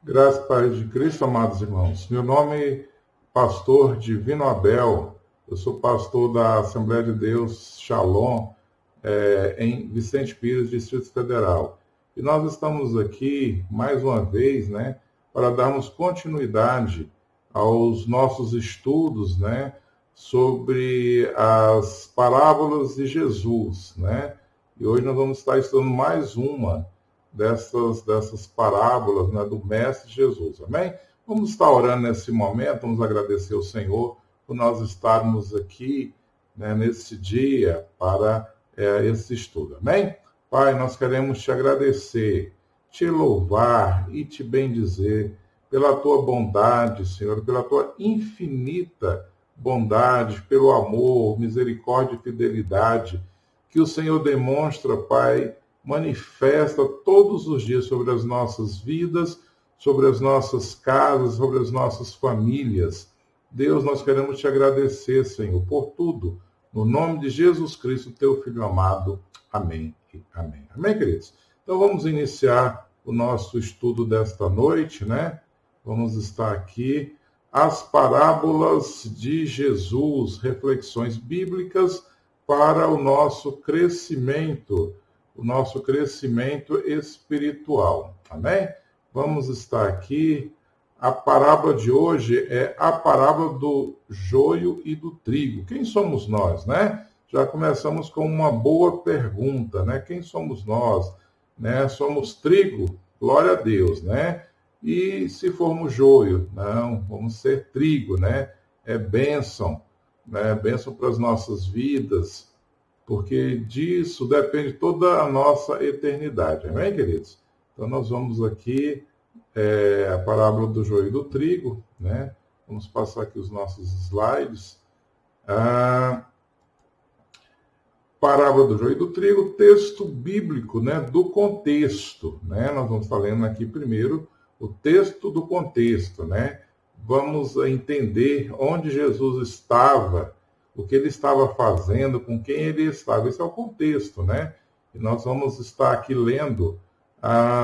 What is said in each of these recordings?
Graças e paz de Cristo, amados irmãos. Meu nome é Pastor Divino Abel. Eu sou pastor da Assembleia de Deus Shalom, em Vicente Pires, Distrito Federal. E nós estamos aqui, mais uma vez, para darmos continuidade aos nossos estudos, sobre as parábolas de Jesus, E hoje nós vamos estar estudando mais uma dessas parábolas, do Mestre Jesus, amém? Vamos estar orando nesse momento, vamos agradecer ao Senhor por nós estarmos aqui, nesse dia para esse estudo, amém? Pai, nós queremos te agradecer, te louvar e te bendizer pela tua bondade, Senhor, pela tua infinita bondade, pelo amor, misericórdia e fidelidade que o Senhor demonstra, Pai, manifesta todos os dias sobre as nossas vidas, sobre as nossas casas, sobre as nossas famílias. Deus, nós queremos te agradecer, Senhor, por tudo. No nome de Jesus Cristo, teu Filho amado. Amém e amém. Amém, queridos? Então vamos iniciar o nosso estudo desta noite, Vamos estar aqui. As parábolas de Jesus, reflexões bíblicas para o nosso crescimento espiritual. Amém? Vamos estar aqui. A parábola de hoje é a parábola do joio e do trigo. Quem somos nós, Já começamos com uma boa pergunta, Quem somos nós? Somos trigo? Glória a Deus, E se formos joio? Não, vamos ser trigo, É bênção, Bênção para as nossas vidas, porque disso depende toda a nossa eternidade. Amém, queridos? Então, nós vamos aqui, a parábola do joio e do trigo, Vamos passar aqui os nossos slides. A parábola do joio e do trigo, texto bíblico, do contexto, Nós vamos estar lendo aqui primeiro o texto do contexto, Vamos entender onde Jesus estava, o que ele estava fazendo, com quem ele estava. Esse é o contexto, E nós vamos estar aqui lendo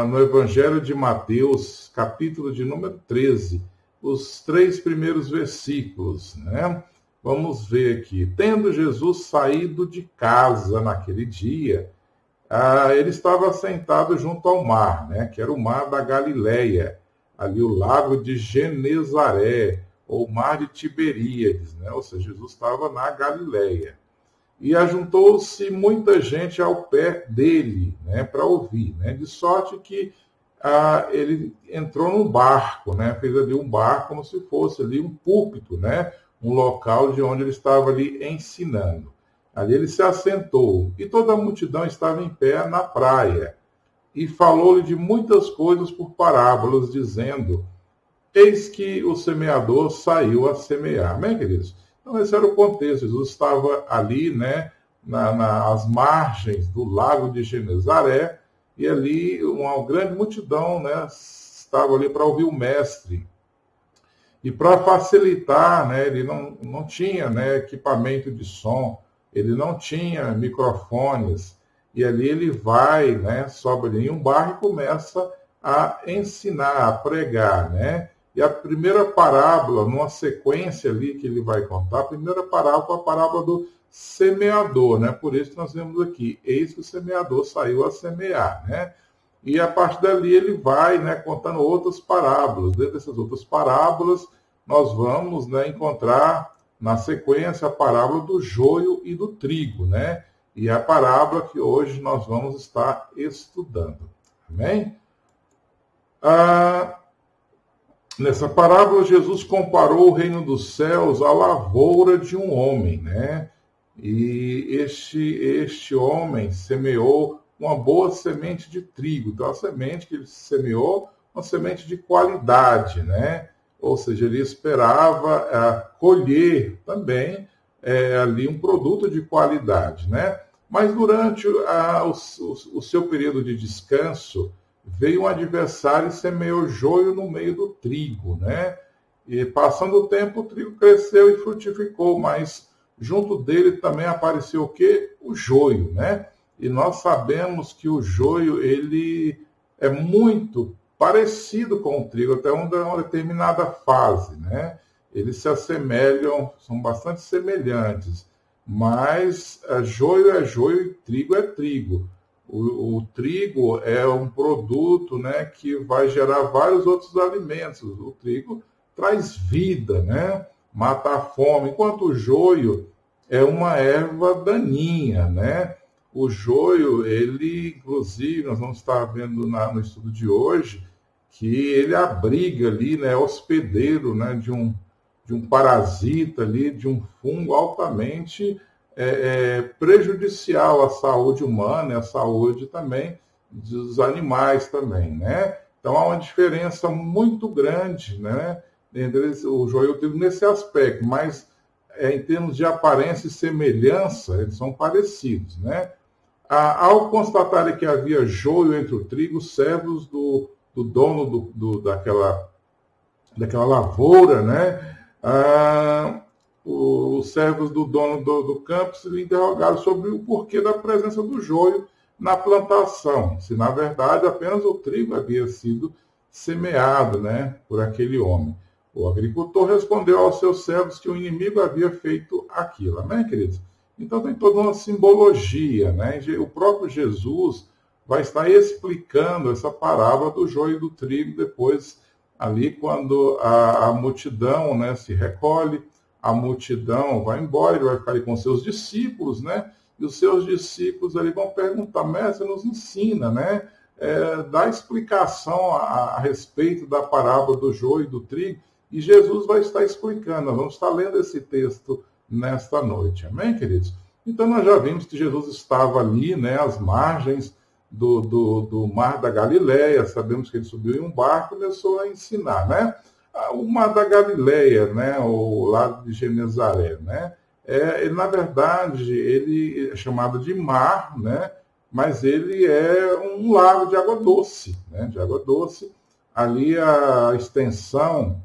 no Evangelho de Mateus, capítulo de número 13, os 3 primeiros versículos, Vamos ver aqui. Tendo Jesus saído de casa naquele dia, ele estava sentado junto ao mar, que era o mar da Galileia, ali o lago de Genezaré, ou mar de Tiberíades, Ou seja, Jesus estava na Galileia. E ajuntou-se muita gente ao pé dele, para ouvir, De sorte que ele entrou num barco, Fez ali um barco como se fosse ali um púlpito, Um local de onde ele estava ali ensinando. Ali ele se assentou, e toda a multidão estava em pé na praia. E falou-lhe de muitas coisas por parábolas, dizendo: eis que o semeador saiu a semear. Amém, queridos? Então, esse era o contexto. Jesus estava ali, nas margens do lago de Genezaré, e ali uma grande multidão, estava ali para ouvir o mestre. E para facilitar, ele não tinha, equipamento de som, ele não tinha microfones, e ali ele vai, sobe em um barco e começa a ensinar, a pregar, E a primeira parábola, numa sequência ali que ele vai contar, a primeira parábola é a parábola do semeador, Por isso nós vemos aqui, eis que o semeador saiu a semear, E a partir dali ele vai, contando outras parábolas. Dentro dessas outras parábolas, nós vamos, encontrar na sequência a parábola do joio e do trigo, E a parábola que hoje nós vamos estar estudando. Amém? Nessa parábola, Jesus comparou o reino dos céus à lavoura de um homem, E este homem semeou uma boa semente de trigo. Então, a semente que ele semeou, uma semente de qualidade, Ou seja, ele esperava colher também ali um produto de qualidade, Mas durante o seu período de descanso, veio um adversário e semeou joio no meio do trigo, E passando o tempo, o trigo cresceu e frutificou, mas junto dele também apareceu o quê? O joio, E nós sabemos que o joio, ele é muito parecido com o trigo, até uma determinada fase, né? Eles se assemelham, são bastante semelhantes, mas joio é joio e trigo é trigo. O trigo é um produto, né, que vai gerar vários outros alimentos. O trigo traz vida, né? Mata a fome, enquanto o joio é uma erva daninha, né? O joio, ele, inclusive, nós vamos estar vendo no estudo de hoje, que ele abriga ali, né, hospedeiro, né, de um parasita ali, de um fungo altamente prejudicial à saúde humana e à saúde também dos animais também, né? Então há uma diferença muito grande, né, entre o joio e o trigo nesse aspecto, mas em termos de aparência e semelhança, eles são parecidos, né? Ao constatarem que havia joio entre o trigo, os servos do dono daquela lavoura, né? Os servos do dono do campo se lhe interrogaram sobre o porquê da presença do joio na plantação, se na verdade apenas o trigo havia sido semeado, né, por aquele homem. O agricultor respondeu aos seus servos que o inimigo havia feito aquilo. Amém, queridos? Então tem toda uma simbologia, né? O próprio Jesus vai estar explicando essa parábola do joio e do trigo depois, ali quando a multidão, né, se recolhe, a multidão vai embora, ele vai ficar ali com seus discípulos, né? E os seus discípulos ali vão perguntar: mestre, nos ensina, né? Dá explicação a respeito da parábola do joio e do trigo, e Jesus vai estar explicando. Nós vamos estar lendo esse texto nesta noite, amém, queridos? Então nós já vimos que Jesus estava ali, né, às margens do Mar da Galileia. Sabemos que ele subiu em um barco e começou a ensinar, né? O Mar da Galileia, né, o lago de Genezaré, né? Na verdade, ele é chamado de mar, né? Mas ele é um lago de água doce, né? De água doce. Ali a extensão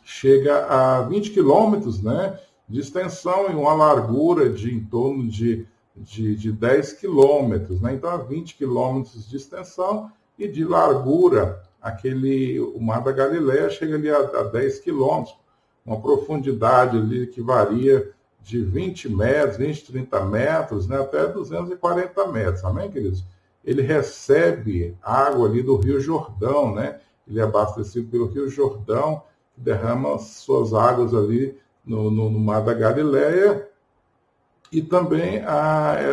chega a 20 quilômetros, né, de extensão, e uma largura de em torno de 10 quilômetros, né? Então, a 20 quilômetros de extensão e de largura, o Mar da Galileia chega ali a 10 quilômetros, uma profundidade ali que varia de 20 metros, 20, 30 metros, né, até 240 metros, amém, queridos? Ele recebe água ali do Rio Jordão, né? Ele é abastecido pelo Rio Jordão, que derrama suas águas ali no Mar da Galileia, e também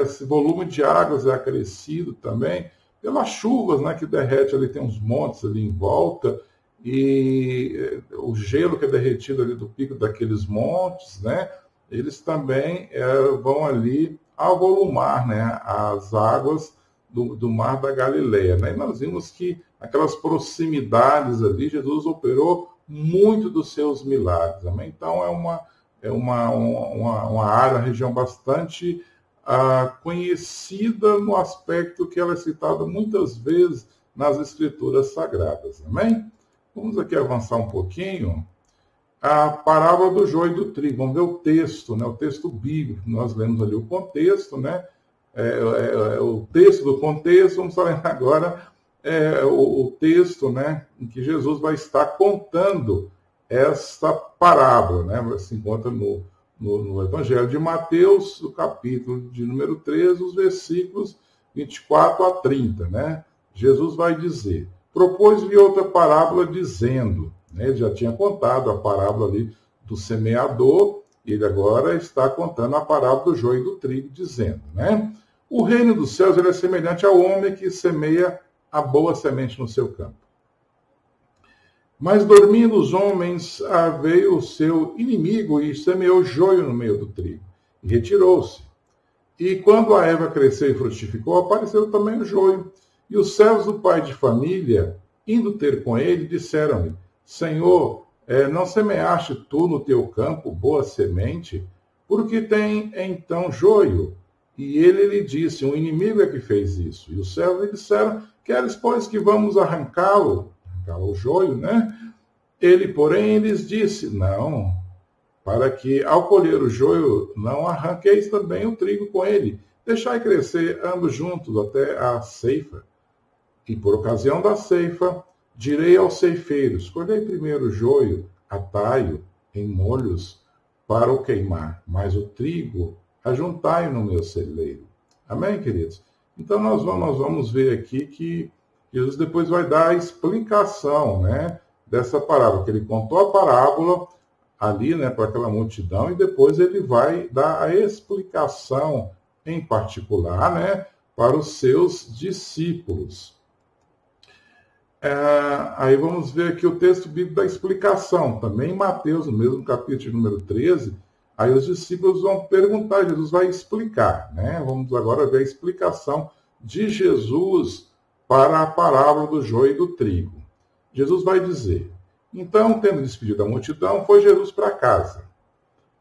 esse volume de águas é acrescido também pelas chuvas, né, que derrete ali, tem uns montes ali em volta, e o gelo que é derretido ali do pico daqueles montes, né, eles também vão ali avolumar, né, as águas do Mar da Galileia, né? E nós vimos que aquelas proximidades ali, Jesus operou muito dos seus milagres, amém? Então é uma área, uma região bastante conhecida no aspecto que ela é citada muitas vezes nas Escrituras Sagradas, amém? Vamos aqui avançar um pouquinho. A parábola do joio e do trigo, vamos ver o texto, né? O texto bíblico, nós lemos ali o contexto, né? O texto do contexto, vamos falar agora o texto, né, em que Jesus vai estar contando essa parábola, né? Se encontra no Evangelho de Mateus, o capítulo de número 13, os versículos 24 a 30, né? Jesus vai dizer: propôs-lhe outra parábola dizendo, né? Ele já tinha contado a parábola ali do semeador, ele agora está contando a parábola do joio e do trigo, dizendo, né? O reino dos céus ele é semelhante ao homem que semeia a boa semente no seu campo. Mas dormindo os homens, veio o seu inimigo e semeou joio no meio do trigo, e retirou-se. E quando a erva cresceu e frutificou, apareceu também o joio. E os servos do pai de família, indo ter com ele, disseram-lhe: Senhor, não semeaste tu no teu campo boa semente? Porque tem então joio? E ele lhe disse: um inimigo é que fez isso. E os servos lhe disseram: queres, pois, que vamos arrancá-lo? O joio, né? Ele, porém, lhes disse: não, para que, ao colher o joio, não arranqueis também o trigo com ele. Deixai crescer ambos juntos até a ceifa. E por ocasião da ceifa, Direi aos ceifeiros, colhei primeiro o joio, atai-o em molhos para o queimar, mas o trigo ajuntai no meu celeiro. Amém, queridos? Então nós vamos ver aqui que Jesus depois vai dar a explicação, né, dessa parábola, que ele contou a parábola ali, né, para aquela multidão, e depois ele vai dar a explicação em particular, né, para os seus discípulos. Aí vamos ver aqui o texto bíblico da explicação, também em Mateus, no mesmo capítulo número 13, aí os discípulos vão perguntar, Jesus vai explicar, né? Vamos agora ver a explicação de Jesus para a parábola do joio e do trigo. Jesus vai dizer, então, tendo despedido a multidão, foi Jesus para casa.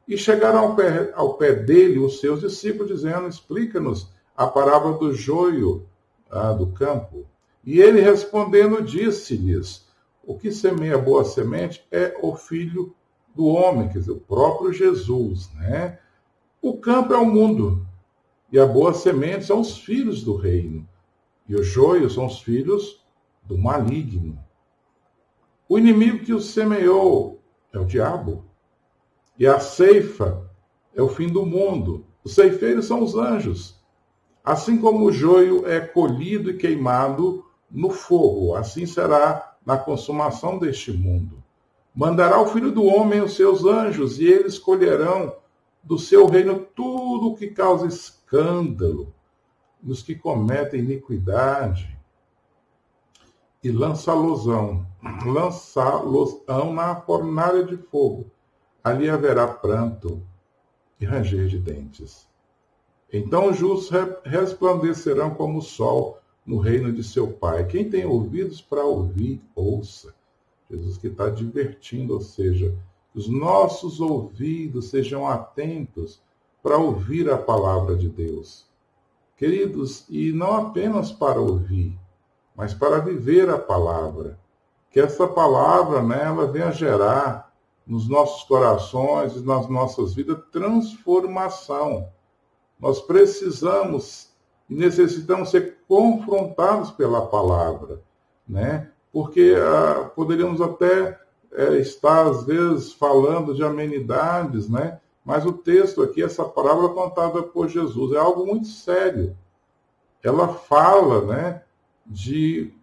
E chegaram ao pé dele os seus discípulos, dizendo, explica-nos a parábola do joio do campo. E ele respondendo disse-lhes, o que semeia boa semente é o Filho do homem, quer dizer, o próprio Jesus, né? O campo é o mundo, e a boa semente são os filhos do reino, e o joio são os filhos do maligno. O inimigo que o semeou é o diabo, e a ceifa é o fim do mundo. Os ceifeiros são os anjos. Assim como o joio é colhido e queimado no fogo, assim será na consumação deste mundo. Mandará o Filho do Homem os seus anjos, e eles colherão do seu reino tudo o que causa escândalo, nos que cometem iniquidade, e lançá-los-ão na fornalha de fogo. Ali haverá pranto e ranger de dentes. Então os justos resplandecerão como o sol no reino de seu Pai. Quem tem ouvidos para ouvir, ouça. Jesus que está advertindo, ou seja, os nossos ouvidos sejam atentos para ouvir a palavra de Deus. Queridos, e não apenas para ouvir, mas para viver a palavra. Que essa palavra, né, ela venha gerar nos nossos corações e nas nossas vidas transformação. Nós precisamos e necessitamos ser confrontados pela palavra, né? Porque poderíamos até estar, às vezes, falando de amenidades, né? Mas o texto aqui, essa parábola contada por Jesus, é algo muito sério. Ela fala, né, de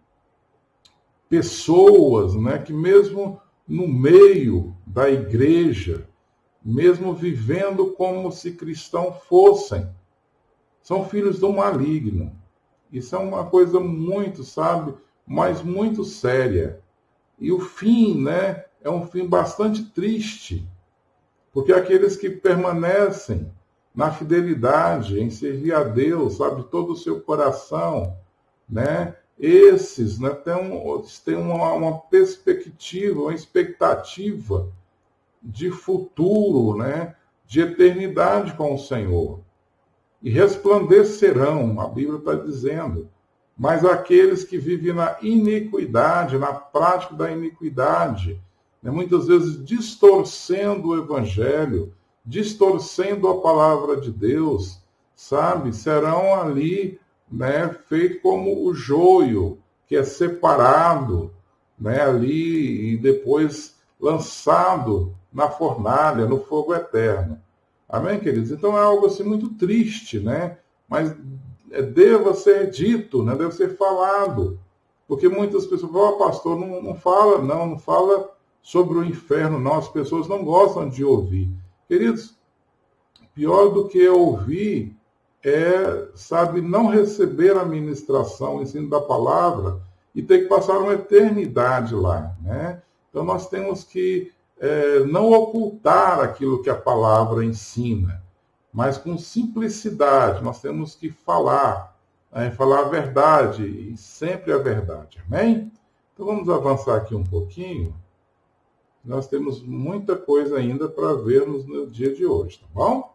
pessoas, né, que mesmo no meio da igreja, mesmo vivendo como se cristãos fossem, são filhos do maligno. Isso é uma coisa muito, sabe, mas muito séria. E o fim, né, é um fim bastante triste, porque aqueles que permanecem na fidelidade, em servir a Deus, sabe, todo o seu coração, né, esses, né, têm uma perspectiva, uma expectativa de futuro, né, de eternidade com o Senhor. E resplandecerão, a Bíblia está dizendo, mas aqueles que vivem na iniquidade, na prática da iniquidade, né, muitas vezes distorcendo o Evangelho, distorcendo a palavra de Deus, sabe, serão ali, né, feitos como o joio, que é separado, né, ali e depois lançado na fornalha, no fogo eterno. Amém, queridos? Então é algo assim muito triste, né? Mas deva ser dito, né? Deve ser falado. Porque muitas pessoas falam, pastor, não fala sobre o inferno, não. As pessoas não gostam de ouvir. Queridos, pior do que ouvir é, sabe, não receber a ministração, o ensino da palavra e ter que passar uma eternidade lá, né? Então nós temos que não ocultar aquilo que a palavra ensina, mas com simplicidade. Nós temos que falar, falar a verdade e sempre a verdade. Amém? Então vamos avançar aqui um pouquinho. Nós temos muita coisa ainda para vermos no dia de hoje, tá bom?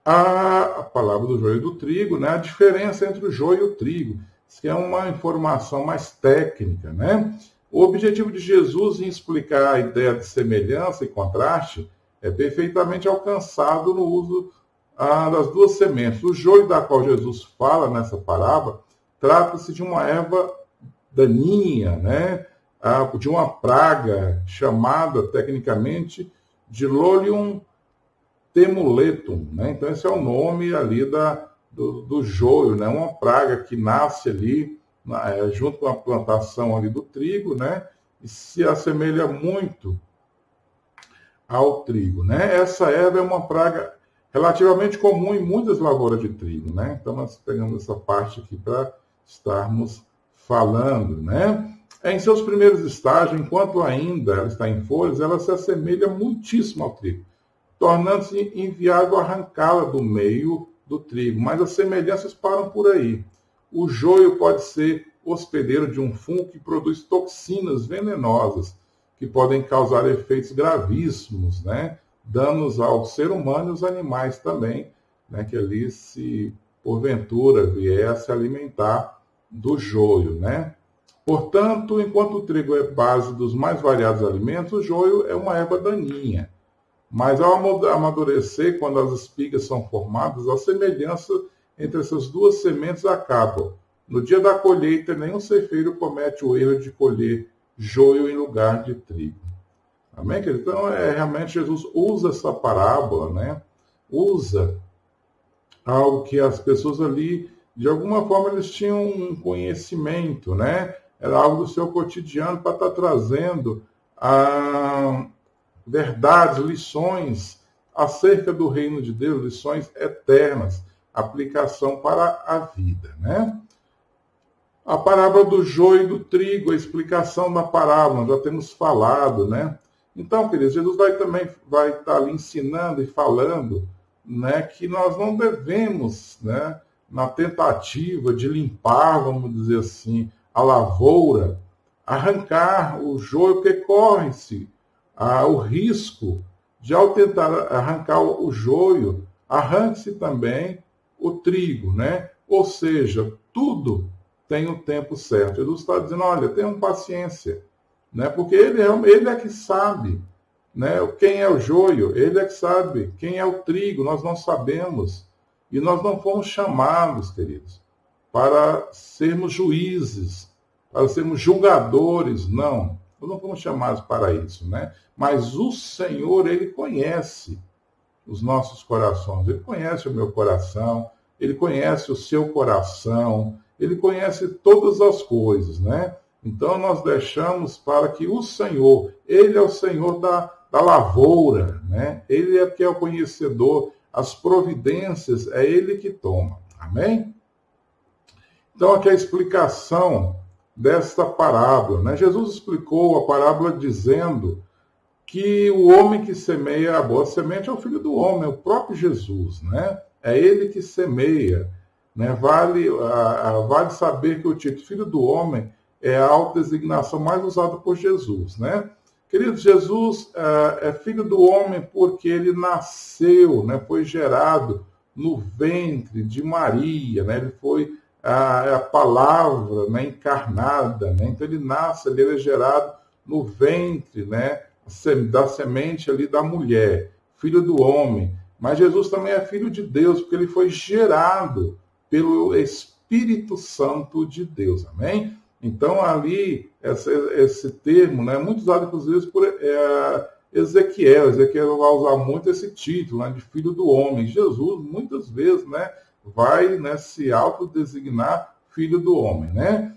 A palavra do joio e do trigo, né? A diferença entre o joio e o trigo. Isso que é uma informação mais técnica, né? O objetivo de Jesus em explicar a ideia de semelhança e contraste é perfeitamente alcançado no uso das duas sementes. O joio da qual Jesus fala nessa parábola trata-se de uma erva daninha, né? de uma praga chamada, tecnicamente, de Lolium temuletum, né? Então, esse é o nome ali do joio, né? Uma praga que nasce ali, junto com a plantação ali do trigo, né? E se assemelha muito ao trigo, né? Essa erva é uma praga relativamente comum em muitas lavouras de trigo, né? Então, nós pegamos essa parte aqui para estarmos falando, né? Em seus primeiros estágios, enquanto ainda ela está em folhas, ela se assemelha muitíssimo ao trigo, tornando-se inviável arrancá-la do meio do trigo, mas as semelhanças param por aí. O joio pode ser hospedeiro de um fungo que produz toxinas venenosas, que podem causar efeitos gravíssimos, né? Danos ao ser humano e aos animais também, né? Que ali, se porventura vier a se alimentar do joio, né? Portanto, enquanto o trigo é base dos mais variados alimentos, o joio é uma erva daninha. Mas ao amadurecer, quando as espigas são formadas, a semelhança entre essas duas sementes acaba. No dia da colheita, nenhum ceifeiro comete o erro de colher joio em lugar de trigo. Amém, querido? Então, realmente, Jesus usa essa parábola, né? Usa algo que as pessoas ali, de alguma forma, eles tinham um conhecimento, né? Era algo do seu cotidiano para estar trazendo verdades, lições acerca do reino de Deus, lições eternas, aplicação para a vida, né? A parábola do joio e do trigo, a explicação da parábola, nós já temos falado, né? Então, queridos, Jesus vai estar ali ensinando e falando, né, que nós não devemos, né, na tentativa de limpar, vamos dizer assim, a lavoura, arrancar o joio, porque corre-se o risco de, ao tentar arrancar o joio, arranque-se também o trigo, né? Ou seja, tudo tem o tempo certo. Jesus está dizendo, olha, tenham paciência, né? Porque ele é que sabe, né? Quem é o joio, ele é que sabe. Quem é o trigo, nós não sabemos. E nós não fomos chamados, queridos, para sermos juízes, para sermos julgadores, não. Nós não fomos chamados para isso, né? Mas o Senhor, Ele conhece os nossos corações. Ele conhece o meu coração, Ele conhece o seu coração, Ele conhece todas as coisas, né? Então, nós deixamos para que o Senhor, Ele é o Senhor da lavoura, né? Ele é que é o conhecedor, as providências é Ele que toma. Amém? Então, aqui é a explicação desta parábola, né? Jesus explicou a parábola dizendo que o homem que semeia a boa semente é o Filho do Homem, é o próprio Jesus, né? É Ele que semeia, né? Vale saber que o título Filho do Homem é a autodesignação mais usada por Jesus, né? Querido, Jesus é Filho do Homem porque Ele nasceu, né? Foi gerado no ventre de Maria, né? Ele foi a palavra, né, encarnada, né? Então ele nasce, ele é gerado no ventre, né, da semente ali da mulher, filho do homem. Mas Jesus também é filho de Deus, porque ele foi gerado pelo Espírito Santo de Deus, amém? Então ali, esse termo, né, muito usado inclusive por Ezequiel vai usar muito esse título, né, de filho do homem. Jesus, muitas vezes, né, vai, né, se autodesignar filho do homem, né?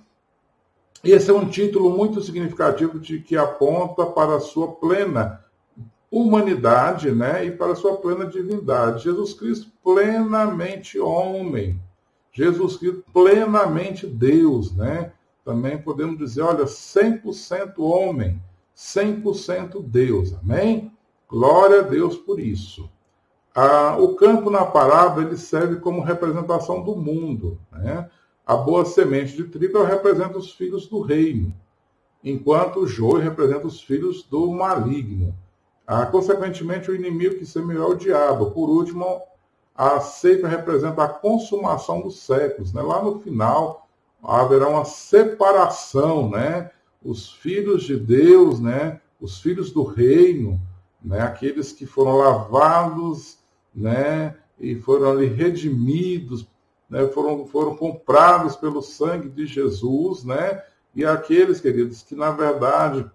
Esse é um título muito significativo que aponta para a sua plena humanidade, né, e para a sua plena divindade. Jesus Cristo plenamente homem, Jesus Cristo plenamente Deus, né? Também podemos dizer, olha, 100% homem, 100% Deus, amém? Glória a Deus por isso. O campo na parábola ele serve como representação do mundo, né? A boa semente de trigo representa os filhos do reino, enquanto o joio representa os filhos do maligno. Consequentemente, o inimigo que semeou é o diabo. Por último, a ceifa representa a consumação dos séculos, né? Lá no final haverá uma separação, né? Os filhos de Deus, né? Os filhos do reino, né? Aqueles que foram lavados, né, e foram ali redimidos, né, foram comprados pelo sangue de Jesus, né, e aqueles, queridos, que na verdade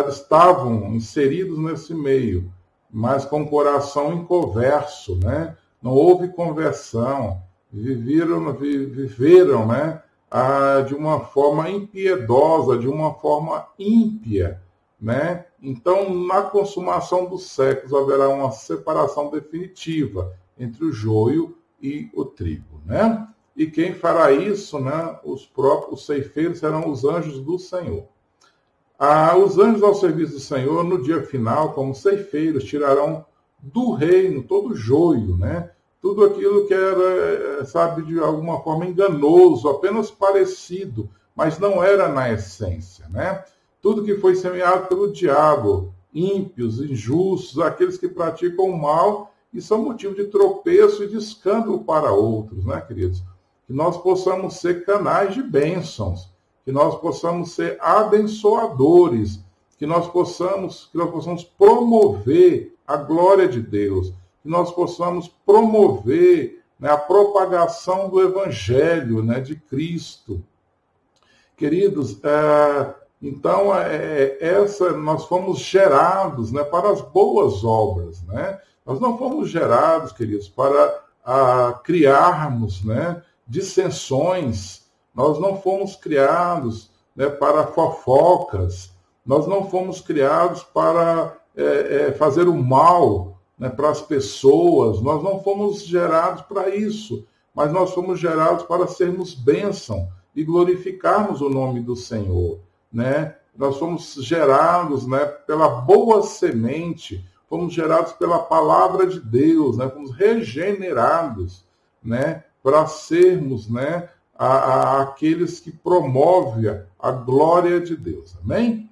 estavam inseridos nesse meio, mas com o coração inconverso, né? Não houve conversão, viveram, né? De uma forma impiedosa, de uma forma ímpia, né? Então, na consumação dos séculos, haverá uma separação definitiva entre o joio e o trigo, né? E quem fará isso, né? Os próprios ceifeiros serão os anjos do Senhor. Os anjos ao serviço do Senhor, no dia final, como ceifeiros, tirarão do reino todo o joio, né? Tudo aquilo que era, sabe, de alguma forma enganoso, apenas parecido, mas não era na essência, né? Tudo que foi semeado pelo diabo, ímpios, injustos, aqueles que praticam o mal e são motivo de tropeço e de escândalo para outros, né, queridos? Que nós possamos ser canais de bênçãos, que nós possamos ser abençoadores, que nós possamos promover a glória de Deus, que nós possamos promover, né, a propagação do Evangelho, né, de Cristo. Queridos, então, nós fomos gerados, né, para as boas obras, né? Nós não fomos gerados, queridos, para criarmos, né, dissensões. Nós não fomos criados, né, para fofocas. Nós não fomos criados para fazer o mal, né, para as pessoas. Nós não fomos gerados para isso, mas nós fomos gerados para sermos bênção e glorificarmos o nome do Senhor, né? Nós fomos gerados, né, pela boa semente, fomos gerados pela palavra de Deus, né? Fomos regenerados, né, para sermos, né, aqueles que promovem a glória de Deus. Amém?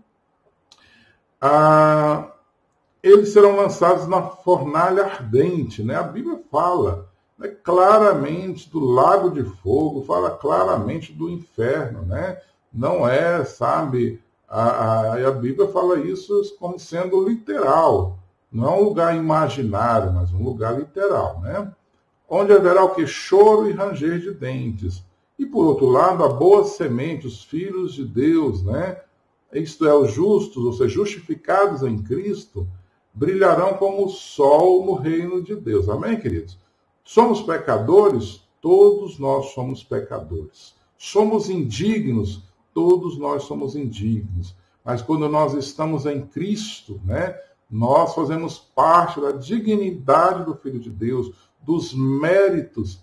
Eles serão lançados na fornalha ardente, né? A Bíblia fala, né, claramente do lago de fogo, fala claramente do inferno, né? Não é, sabe, a Bíblia fala isso como sendo literal, não é um lugar imaginário, mas um lugar literal, né? Onde haverá o que? Choro e ranger de dentes. E por outro lado, a boa semente, os filhos de Deus, né? Isto é, os justos, ou seja, justificados em Cristo, brilharão como o sol no reino de Deus. Amém, queridos? Somos pecadores? Todos nós somos pecadores. Somos indignos? Todos nós somos indignos. Mas quando nós estamos em Cristo, né, nós fazemos parte da dignidade do Filho de Deus, dos méritos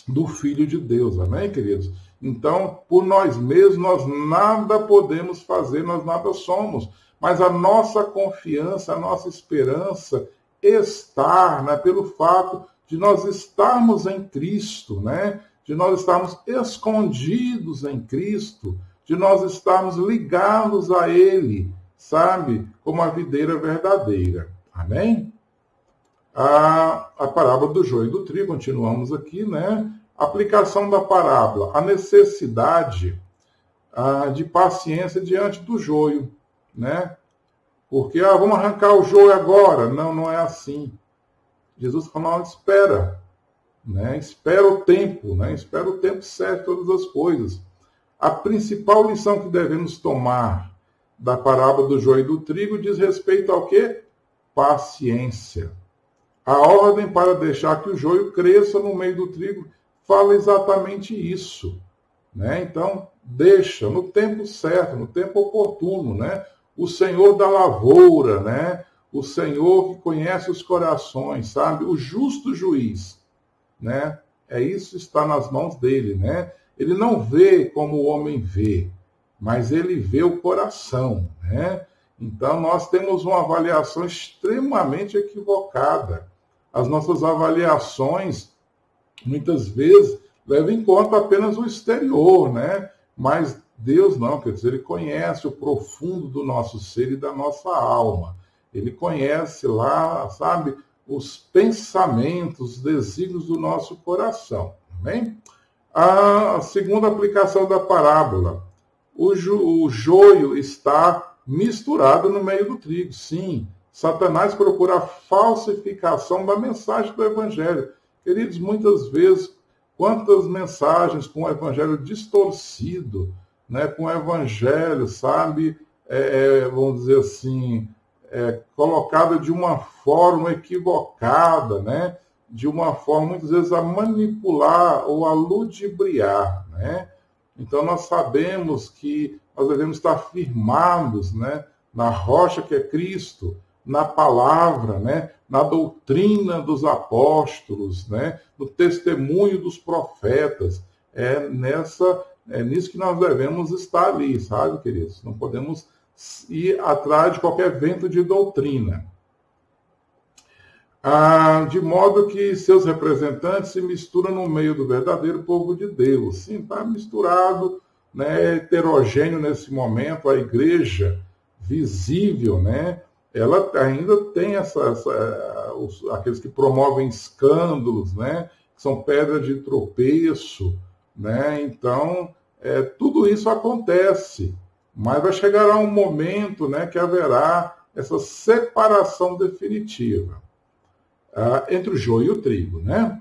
do Filho de Deus. Amém, queridos? Então, por nós mesmos, nós nada podemos fazer, nós nada somos. Mas a nossa confiança, a nossa esperança está, né, pelo fato de nós estarmos em Cristo, né? De nós estarmos escondidos em Cristo, de nós estarmos ligados a Ele, sabe? Como a videira verdadeira. Amém? A parábola do joio e do trigo, continuamos aqui, né? Aplicação da parábola, a necessidade de paciência diante do joio, né? Porque, vamos arrancar o joio agora. Não, não é assim. Jesus falou, espera, né? Espera o tempo, né? Espera o tempo certo, todas as coisas. A principal lição que devemos tomar da parábola do joio e do trigo diz respeito ao quê? Paciência. A ordem para deixar que o joio cresça no meio do trigo fala exatamente isso, né? Então, deixa no tempo certo, no tempo oportuno, né? O Senhor da lavoura, né? O Senhor que conhece os corações, sabe? O justo juiz, né? Isso está nas mãos dele, né? Ele não vê como o homem vê, mas ele vê o coração, né? Então, nós temos uma avaliação extremamente equivocada. As nossas avaliações, muitas vezes, levam em conta apenas o exterior, né? Mas Deus não, quer dizer, Ele conhece o profundo do nosso ser e da nossa alma. Ele conhece lá, sabe, os pensamentos, os desígnios do nosso coração. Amém? A segunda aplicação da parábola. O joio está misturado no meio do trigo. Sim, Satanás procura a falsificação da mensagem do Evangelho. Queridos, muitas vezes Quantas mensagens com o evangelho distorcido, né? Com o evangelho, sabe, vamos dizer assim, colocado de uma forma equivocada, né? De uma forma, muitas vezes, a manipular ou a ludibriar, né? Então, nós sabemos que nós devemos estar firmados, né, na rocha que é Cristo, na palavra, né, na doutrina dos apóstolos, né, no testemunho dos profetas. É nisso que nós devemos estar ali, sabe, queridos? Não podemos ir atrás de qualquer vento de doutrina. De modo que seus representantes se misturam no meio do verdadeiro povo de Deus. Sim, está misturado, né, heterogêneo nesse momento. A igreja visível, né, ela ainda tem aqueles que promovem escândalos, né, que são pedras de tropeço, né? Então, tudo isso acontece, mas vai chegar um momento, né, que haverá essa separação definitiva entre o joio e o trigo, né?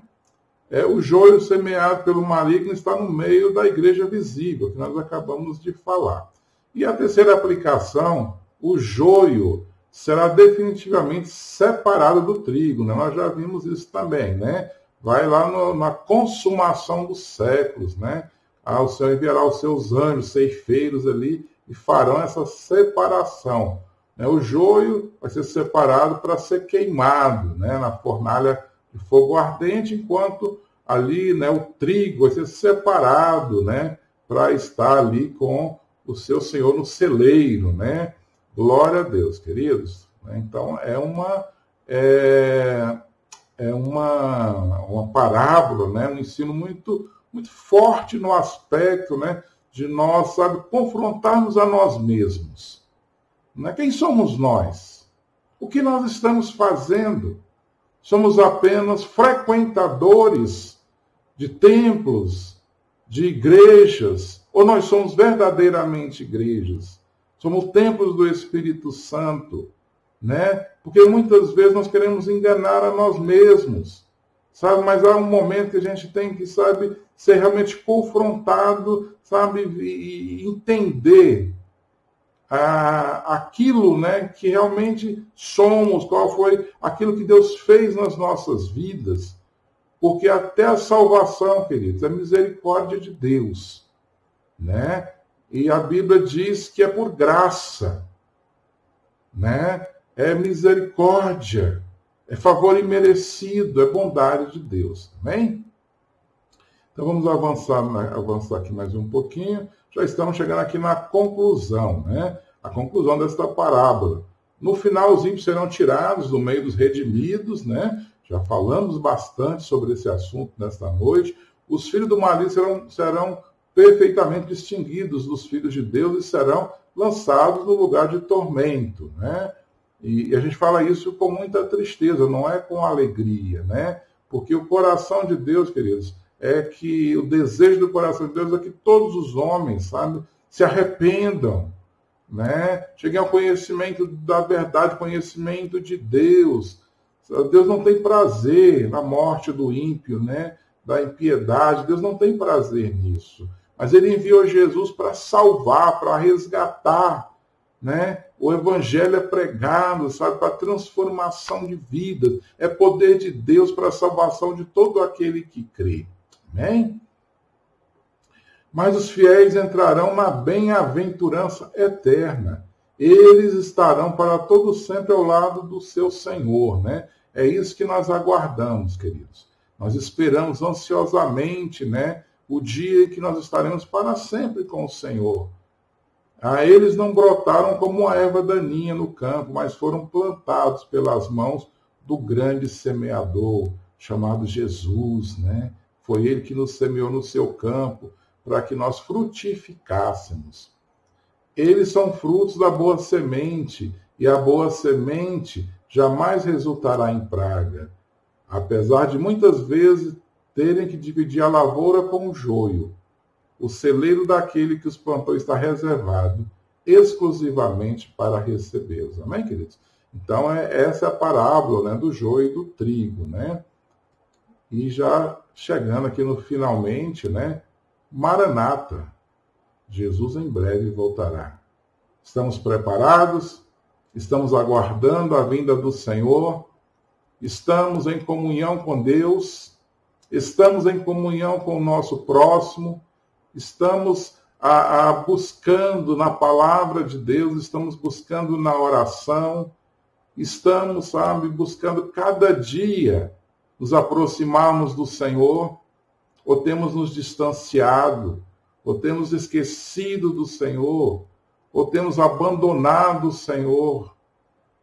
O joio semeado pelo maligno está no meio da igreja visível, que nós acabamos de falar. E a terceira aplicação, o joio será definitivamente separado do trigo, né? Nós já vimos isso também, né? Vai lá na consumação dos séculos, né? O Senhor enviará os seus anjos, ceifeiros ali, e farão essa separação. O joio vai ser separado para ser queimado, né, na fornalha de fogo ardente, enquanto ali, né, o trigo vai ser separado, né, para estar ali com o seu Senhor no celeiro, né? Glória a Deus, queridos. Então, é uma parábola, né, um ensino muito, muito forte no aspecto, né, de nós, sabe, confrontarmos a nós mesmos. Quem somos nós? O que nós estamos fazendo? Somos apenas frequentadores de templos, de igrejas, ou nós somos verdadeiramente igrejas? Somos templos do Espírito Santo, né? Porque muitas vezes nós queremos enganar a nós mesmos, sabe? Mas há um momento que a gente tem que, sabe, ser realmente confrontado, sabe, e entender aquilo, né, que realmente somos, qual foi aquilo que Deus fez nas nossas vidas, porque até a salvação, queridos, é misericórdia de Deus, né? E a Bíblia diz que é por graça, né? É misericórdia, é favor imerecido, é bondade de Deus, amém? Então vamos avançar aqui mais um pouquinho. Já estamos chegando aqui na conclusão, né? A conclusão desta parábola. No final, os ímpios serão tirados do meio dos redimidos, né? Já falamos bastante sobre esse assunto nesta noite. Os filhos do maligno serão perfeitamente distinguidos dos filhos de Deus e serão lançados no lugar de tormento, né? E a gente fala isso com muita tristeza, não é com alegria, né? Porque o coração de Deus, queridos, o desejo do coração de Deus é que todos os homens, sabe, se arrependam, né? Cheguem ao conhecimento da verdade, conhecimento de Deus. Deus não tem prazer na morte do ímpio, né? Da impiedade. Deus não tem prazer nisso. Mas Ele enviou Jesus para salvar, para resgatar, né? O Evangelho é pregado, sabe, para transformação de vidas. É poder de Deus para a salvação de todo aquele que crê. Amém? Mas os fiéis entrarão na bem-aventurança eterna. Eles estarão para todo sempre ao lado do seu Senhor, né? É isso que nós aguardamos, queridos. Nós esperamos ansiosamente, né, o dia em que nós estaremos para sempre com o Senhor. Eles não brotaram como uma erva daninha no campo, mas foram plantados pelas mãos do grande semeador, chamado Jesus, né? Foi Ele que nos semeou no seu campo, para que nós frutificássemos. Eles são frutos da boa semente, e a boa semente jamais resultará em praga, apesar de muitas vezes terem que dividir a lavoura com o joio. O celeiro daquele que os plantou está reservado exclusivamente para recebê-los. Amém, queridos? Então, essa é a parábola, né, do joio e do trigo, né? E já chegando aqui no finalmente, né? Maranata, Jesus em breve voltará. Estamos preparados? Estamos aguardando a vinda do Senhor? Estamos em comunhão com Deus? Estamos em comunhão com o nosso próximo? Estamos buscando na palavra de Deus? Estamos buscando na oração? Estamos, buscando cada dia nos aproximarmos do Senhor? Ou temos nos distanciado? Ou temos esquecido do Senhor? Ou temos abandonado o Senhor?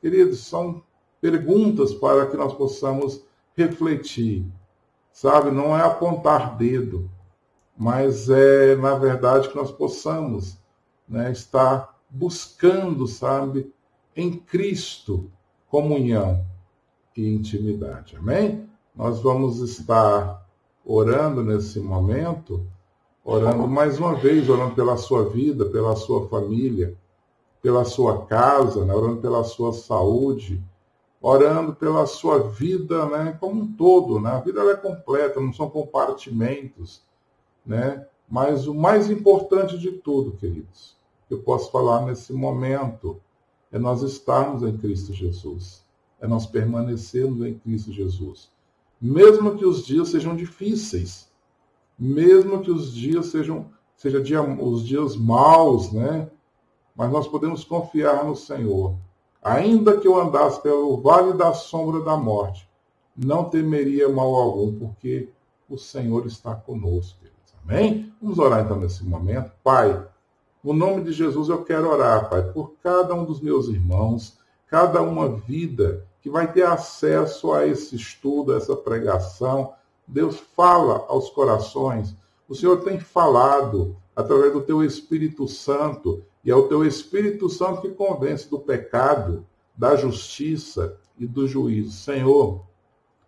Queridos, são perguntas para que nós possamos refletir. Não é apontar dedo, mas é, na verdade, que nós possamos, estar buscando, em Cristo, comunhão e intimidade. Amém? Nós vamos estar orando nesse momento, orando mais uma vez, orando pela sua vida, pela sua família, pela sua casa, orando pela sua saúde, orando pela sua vida, como um todo. A vida ela é completa, não são compartimentos, Mas o mais importante de tudo, queridos, que eu posso falar nesse momento, é nós estarmos em Cristo Jesus, é nós permanecermos em Cristo Jesus. Mesmo que os dias sejam difíceis, mesmo que os dias sejam os dias maus, Mas nós podemos confiar no Senhor. Ainda que eu andasse pelo vale da sombra da morte, não temeria mal algum, porque o Senhor está conosco. Queridos. Amém? Vamos orar então nesse momento. Pai, no nome de Jesus eu quero orar, Pai, por cada um dos meus irmãos, cada uma vida que vai ter acesso a esse estudo, a essa pregação. Deus, fala aos corações. O Senhor tem falado através do Teu Espírito Santo, e é o Teu Espírito Santo que convence do pecado, da justiça e do juízo. Senhor,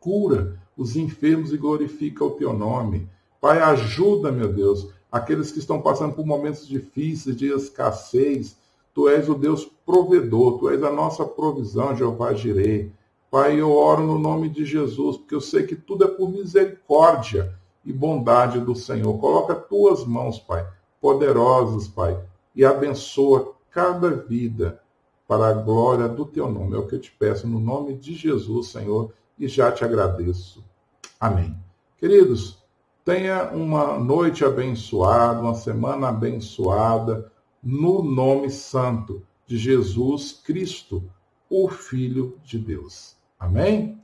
cura os enfermos e glorifica o Teu nome. Pai, ajuda, meu Deus, aqueles que estão passando por momentos difíceis, de escassez. Tu és o Deus provedor, Tu és a nossa provisão, Jeová Jireh. Pai, eu oro no nome de Jesus, porque eu sei que tudo é por misericórdia e bondade do Senhor. Coloca Tuas mãos, Pai, poderosas, Pai, e abençoa cada vida para a glória do Teu nome. É o que eu te peço no nome de Jesus, Senhor, e já te agradeço. Amém. Queridos, tenha uma noite abençoada, uma semana abençoada, no nome santo de Jesus Cristo, o Filho de Deus. Amém?